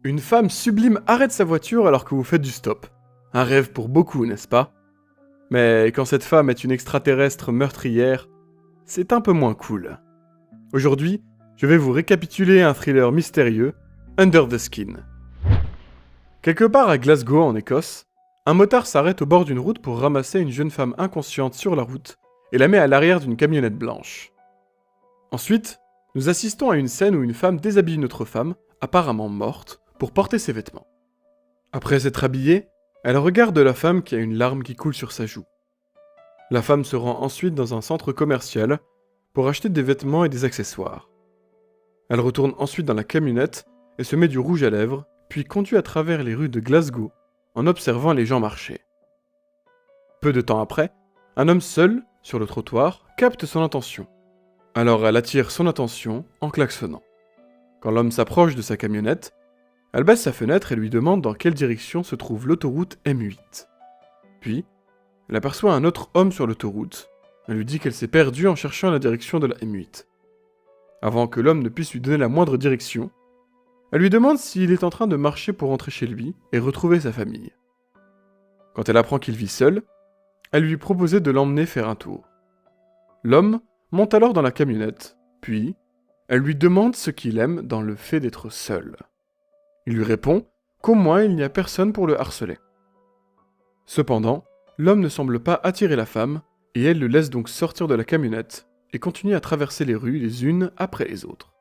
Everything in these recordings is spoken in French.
Une femme sublime arrête sa voiture alors que vous faites du stop. Un rêve pour beaucoup, n'est-ce pas? Mais quand cette femme est une extraterrestre meurtrière, c'est un peu moins cool. Aujourd'hui, je vais vous récapituler un thriller mystérieux, Under the Skin. Quelque part à Glasgow, en Écosse, un motard s'arrête au bord d'une route pour ramasser une jeune femme inconsciente sur la route et la met à l'arrière d'une camionnette blanche. Ensuite, nous assistons à une scène où une femme déshabille une autre femme, apparemment morte, pour porter ses vêtements. Après s'être habillée, elle regarde la femme qui a une larme qui coule sur sa joue. La femme se rend ensuite dans un centre commercial pour acheter des vêtements et des accessoires. Elle retourne ensuite dans la camionnette et se met du rouge à lèvres, puis conduit à travers les rues de Glasgow en observant les gens marcher. Peu de temps après, un homme seul, sur le trottoir, capte son attention. Alors elle attire son attention en klaxonnant. Quand l'homme s'approche de sa camionnette, elle baisse sa fenêtre et lui demande dans quelle direction se trouve l'autoroute M8. Puis, elle aperçoit un autre homme sur l'autoroute. Elle lui dit qu'elle s'est perdue en cherchant la direction de la M8. Avant que l'homme ne puisse lui donner la moindre direction, elle lui demande s'il est en train de marcher pour rentrer chez lui et retrouver sa famille. Quand elle apprend qu'il vit seul, elle lui proposait de l'emmener faire un tour. L'homme monte alors dans la camionnette, puis elle lui demande ce qu'il aime dans le fait d'être seul. Il lui répond qu'au moins il n'y a personne pour le harceler. Cependant, l'homme ne semble pas attirer la femme, et elle le laisse donc sortir de la camionnette et continue à traverser les rues les unes après les autres.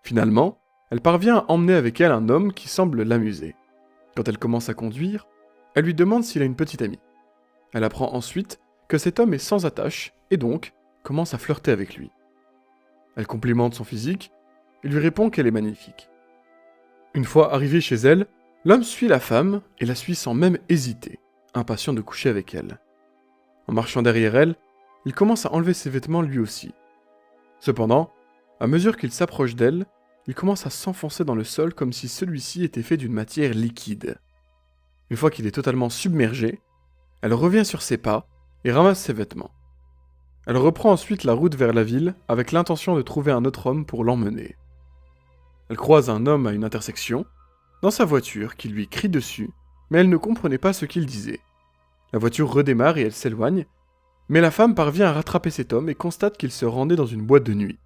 Finalement, elle parvient à emmener avec elle un homme qui semble l'amuser. Quand elle commence à conduire, elle lui demande s'il a une petite amie. Elle apprend ensuite que cet homme est sans attache et donc commence à flirter avec lui. Elle complimente son physique et lui répond qu'elle est magnifique. Une fois arrivé chez elle, l'homme suit la femme et la suit sans même hésiter, impatient de coucher avec elle. En marchant derrière elle, il commence à enlever ses vêtements lui aussi. Cependant, à mesure qu'il s'approche d'elle, il commence à s'enfoncer dans le sol comme si celui-ci était fait d'une matière liquide. Une fois qu'il est totalement submergé, elle revient sur ses pas et ramasse ses vêtements. Elle reprend ensuite la route vers la ville avec l'intention de trouver un autre homme pour l'emmener. Elle croise un homme à une intersection, dans sa voiture, qui lui crie dessus, mais elle ne comprenait pas ce qu'il disait. La voiture redémarre et elle s'éloigne, mais la femme parvient à rattraper cet homme et constate qu'il se rendait dans une boîte de nuit.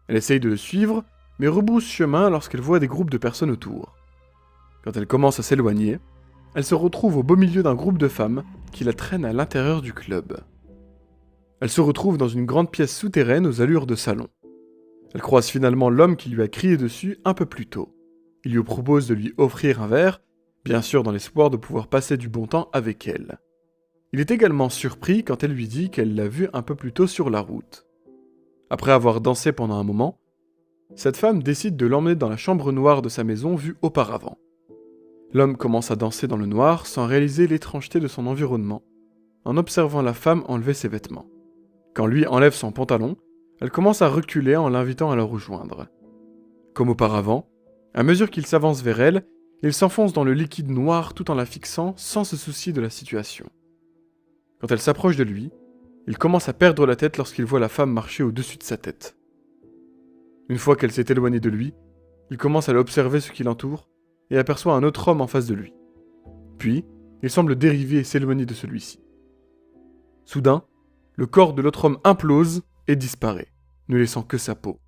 Elle essaye de le suivre, mais rebrousse chemin lorsqu'elle voit des groupes de personnes autour. Quand elle commence à s'éloigner, elle se retrouve au beau milieu d'un groupe de femmes qui la traînent à l'intérieur du club. Elle se retrouve dans une grande pièce souterraine aux allures de salon. Elle croise finalement l'homme qui lui a crié dessus un peu plus tôt. Il lui propose de lui offrir un verre, bien sûr dans l'espoir de pouvoir passer du bon temps avec elle. Il est également surpris quand elle lui dit qu'elle l'a vu un peu plus tôt sur la route. Après avoir dansé pendant un moment, cette femme décide de l'emmener dans la chambre noire de sa maison vue auparavant. L'homme commence à danser dans le noir sans réaliser l'étrangeté de son environnement, en observant la femme enlever ses vêtements. Quand lui enlève son pantalon, elle commence à reculer en l'invitant à la rejoindre. Comme auparavant, à mesure qu'il s'avance vers elle, il s'enfonce dans le liquide noir tout en la fixant sans se soucier de la situation. Quand elle s'approche de lui, il commence à perdre la tête lorsqu'il voit la femme marcher au-dessus de sa tête. Une fois qu'elle s'est éloignée de lui, il commence à observer ce qui l'entoure et aperçoit un autre homme en face de lui. Puis, il semble dériver et s'éloigner de celui-ci. Soudain, le corps de l'autre homme implose et disparaît, ne laissant que sa peau.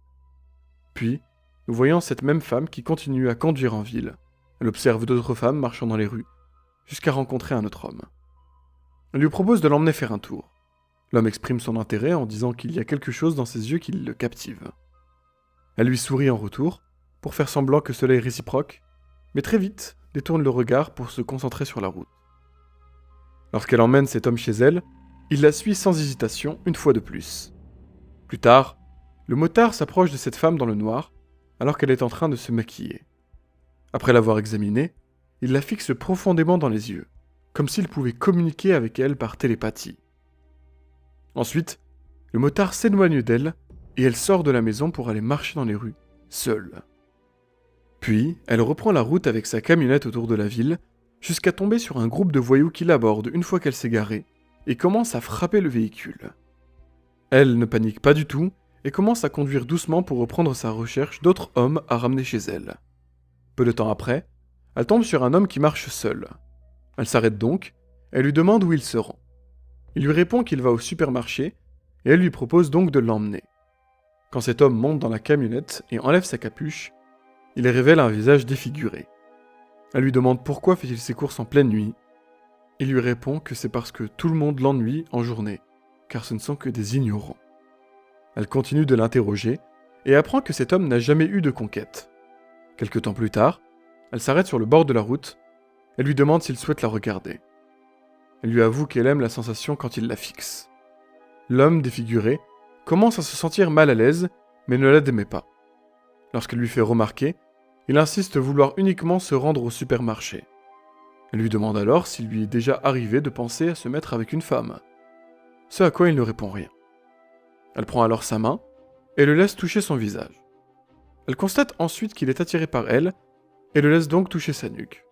Puis, nous voyons cette même femme qui continue à conduire en ville. Elle observe d'autres femmes marchant dans les rues, jusqu'à rencontrer un autre homme. Elle lui propose de l'emmener faire un tour. L'homme exprime son intérêt en disant qu'il y a quelque chose dans ses yeux qui le captive. Elle lui sourit en retour, pour faire semblant que cela est réciproque, mais très vite détourne le regard pour se concentrer sur la route. Lorsqu'elle emmène cet homme chez elle, il la suit sans hésitation une fois de plus. Plus tard, le motard s'approche de cette femme dans le noir, alors qu'elle est en train de se maquiller. Après l'avoir examinée, il la fixe profondément dans les yeux, comme s'il pouvait communiquer avec elle par télépathie. Ensuite, le motard s'éloigne d'elle et elle sort de la maison pour aller marcher dans les rues, seule. Puis, elle reprend la route avec sa camionnette autour de la ville, jusqu'à tomber sur un groupe de voyous qui l'abordent une fois qu'elle s'est garée, et commence à frapper le véhicule. Elle ne panique pas du tout, et commence à conduire doucement pour reprendre sa recherche d'autres hommes à ramener chez elle. Peu de temps après, elle tombe sur un homme qui marche seul. Elle s'arrête donc, et lui demande où il se rend. Il lui répond qu'il va au supermarché, et elle lui propose donc de l'emmener. Quand cet homme monte dans la camionnette et enlève sa capuche, il révèle un visage défiguré. Elle lui demande pourquoi fait-il ses courses en pleine nuit. Il lui répond que c'est parce que tout le monde l'ennuie en journée, car ce ne sont que des ignorants. Elle continue de l'interroger et apprend que cet homme n'a jamais eu de conquête. Quelque temps plus tard, elle s'arrête sur le bord de la route et lui demande s'il souhaite la regarder. Elle lui avoue qu'elle aime la sensation quand il la fixe. L'homme défiguré commence à se sentir mal à l'aise, mais ne l'admet pas. Lorsqu'elle lui fait remarquer, il insiste vouloir uniquement se rendre au supermarché. Elle lui demande alors s'il lui est déjà arrivé de penser à se mettre avec une femme. Ce à quoi il ne répond rien. Elle prend alors sa main et le laisse toucher son visage. Elle constate ensuite qu'il est attiré par elle et le laisse donc toucher sa nuque.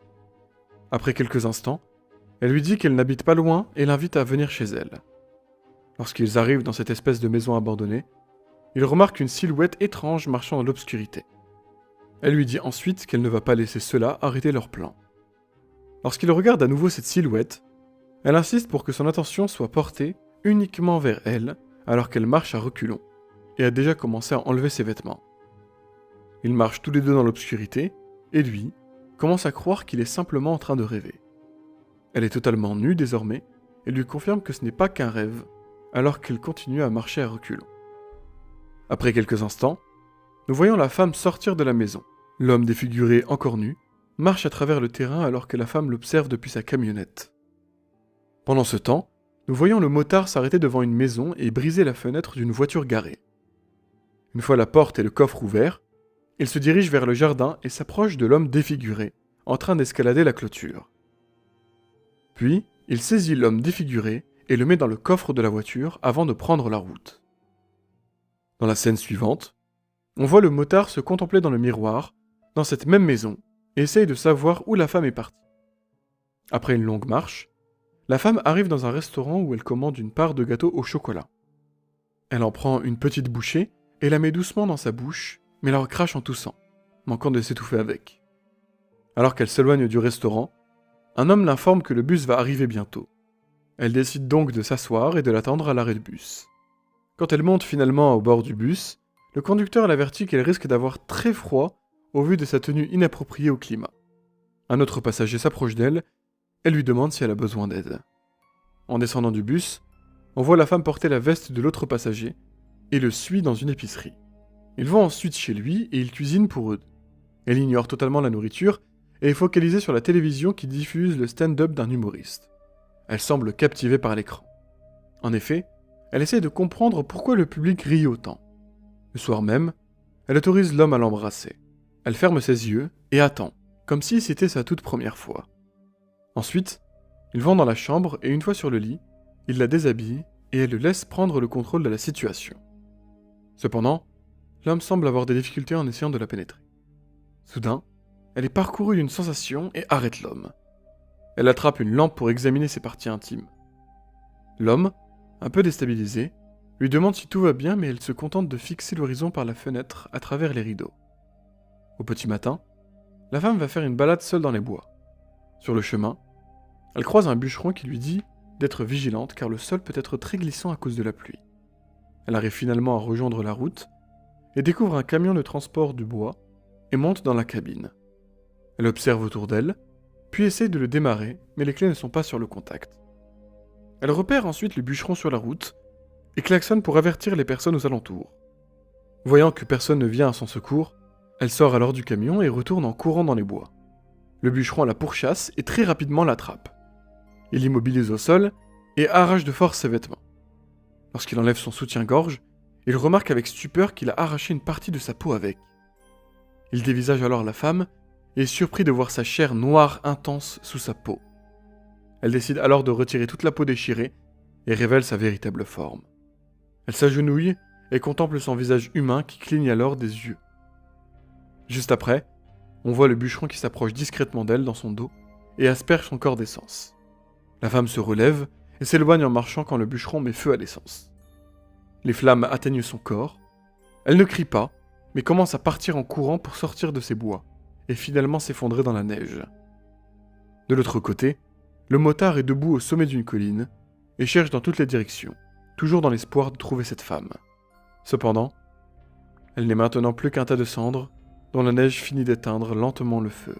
Après quelques instants, elle lui dit qu'elle n'habite pas loin et l'invite à venir chez elle. Lorsqu'ils arrivent dans cette espèce de maison abandonnée, il remarque une silhouette étrange marchant dans l'obscurité. Elle lui dit ensuite qu'elle ne va pas laisser cela arrêter leur plan. Lorsqu'il regarde à nouveau cette silhouette, elle insiste pour que son attention soit portée uniquement vers elle alors qu'elle marche à reculons et a déjà commencé à enlever ses vêtements. Ils marchent tous les deux dans l'obscurité et lui commence à croire qu'il est simplement en train de rêver. Elle est totalement nue désormais et lui confirme que ce n'est pas qu'un rêve alors qu'elle continue à marcher à reculons. Après quelques instants, nous voyons la femme sortir de la maison. L'homme défiguré, encore nu, marche à travers le terrain alors que la femme l'observe depuis sa camionnette. Pendant ce temps, nous voyons le motard s'arrêter devant une maison et briser la fenêtre d'une voiture garée. Une fois la porte et le coffre ouverts, il se dirige vers le jardin et s'approche de l'homme défiguré, en train d'escalader la clôture. Puis, il saisit l'homme défiguré et le met dans le coffre de la voiture avant de prendre la route. Dans la scène suivante, on voit le motard se contempler dans le miroir, dans cette même maison, et essaye de savoir où la femme est partie. Après une longue marche, la femme arrive dans un restaurant où elle commande une part de gâteau au chocolat. Elle en prend une petite bouchée et la met doucement dans sa bouche, mais la recrache en toussant, manquant de s'étouffer avec. Alors qu'elle s'éloigne du restaurant, un homme l'informe que le bus va arriver bientôt. Elle décide donc de s'asseoir et de l'attendre à l'arrêt de bus. Quand elle monte finalement au bord du bus, le conducteur l'avertit qu'elle risque d'avoir très froid au vu de sa tenue inappropriée au climat. Un autre passager s'approche d'elle et lui demande si elle a besoin d'aide. En descendant du bus, on voit la femme porter la veste de l'autre passager et le suit dans une épicerie. Ils vont ensuite chez lui et il cuisine pour eux. Elle ignore totalement la nourriture et est focalisée sur la télévision qui diffuse le stand-up d'un humoriste. Elle semble captivée par l'écran. En effet, elle essaie de comprendre pourquoi le public rit autant. Le soir même, elle autorise l'homme à l'embrasser. Elle ferme ses yeux et attend, comme si c'était sa toute première fois. Ensuite, ils vont dans la chambre et une fois sur le lit, il la déshabille et elle le laisse prendre le contrôle de la situation. Cependant, l'homme semble avoir des difficultés en essayant de la pénétrer. Soudain, elle est parcourue d'une sensation et arrête l'homme. Elle attrape une lampe pour examiner ses parties intimes. L'homme, un peu déstabilisé, lui demande si tout va bien mais elle se contente de fixer l'horizon par la fenêtre à travers les rideaux. Au petit matin, la femme va faire une balade seule dans les bois. Sur le chemin, elle croise un bûcheron qui lui dit d'être vigilante car le sol peut être très glissant à cause de la pluie. Elle arrive finalement à rejoindre la route et découvre un camion de transport du bois et monte dans la cabine. Elle observe autour d'elle, puis essaie de le démarrer, mais les clés ne sont pas sur le contact. Elle repère ensuite le bûcheron sur la route et klaxonne pour avertir les personnes aux alentours. Voyant que personne ne vient à son secours, elle sort alors du camion et retourne en courant dans les bois. Le bûcheron la pourchasse et très rapidement l'attrape. Il l'immobilise au sol et arrache de force ses vêtements. Lorsqu'il enlève son soutien-gorge, il remarque avec stupeur qu'il a arraché une partie de sa peau avec. Il dévisage alors la femme et est surpris de voir sa chair noire intense sous sa peau. Elle décide alors de retirer toute la peau déchirée et révèle sa véritable forme. Elle s'agenouille et contemple son visage humain qui cligne alors des yeux. Juste après, on voit le bûcheron qui s'approche discrètement d'elle dans son dos et asperge son corps d'essence. La femme se relève et s'éloigne en marchant quand le bûcheron met feu à l'essence. Les flammes atteignent son corps. Elle ne crie pas, mais commence à partir en courant pour sortir de ces bois, et finalement s'effondrer dans la neige. De l'autre côté, le motard est debout au sommet d'une colline et cherche dans toutes les directions, toujours dans l'espoir de trouver cette femme. Cependant, elle n'est maintenant plus qu'un tas de cendres dont la neige finit d'éteindre lentement le feu.